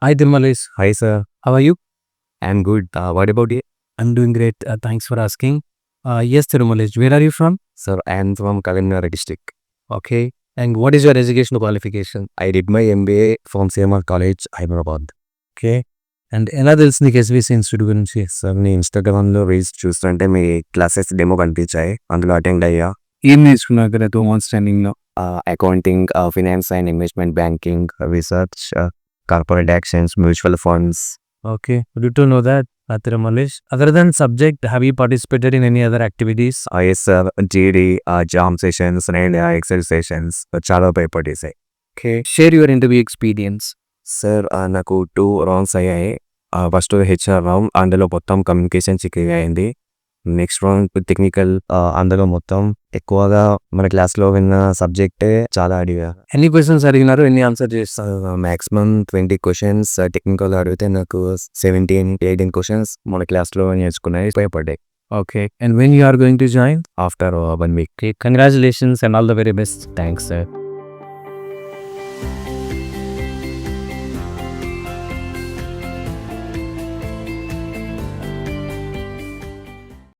Hi Dilmalesh. Hi sir, How are you? I'm good. What about you? I'm doing great. Thanks for asking. Yes, Dilmalesh. Where are you from? Sir, I'm from Kalinganagar district. Okay. And what is your educational qualification? I did my MBA from CMR College, Hyderabad. Okay. And ఎలా తెలుసు నీకు SVC institute గురించి? Sir నేను ఇన్స్టాగ్రామ్లో reels చూస్తుంటే మీ classes demo కనిపించాయి, అందులో attend అయ్యా. ఏం నేర్చుకున్నావు కదా 2 months ట్రైనింగ్లో? Accounting, finance and investment banking, research, corporate actions, mutual funds. Okay. Good to know that, Dilmalesh. Other than subject, have you participated in any other activities? Yes sir, GD, JAM sessions and Excel sessions చాలా భయపడేసాయి. Okay. Share your interview experience. Sir నాకు 2 rounds అయ్యాయి. First HR round, అందులో మొత్తం communication చిక్కిగా అయింది. Next round technical, అందులో మొత్తం ఎక్కువగా మన క్లాస్లో విన్న సబ్జెక్టే చాలా అడిగారు. ఎన్ని క్వశ్చన్స్ అడిగినారు, ఎన్ని ఆన్సర్ చేస్తారు? మ్యాక్సిమం 20 క్వశ్చన్స్, టెక్నికల్ అడిగితే నాకు 17-18 క్వశ్చన్స్ మన క్లాస్లో నేర్చుకున్నాయి, ఉపయోగపడ్డాయి. Okay. And when you are going to join? After 1 week. Okay. Congratulations and all the very best. Thanks sir.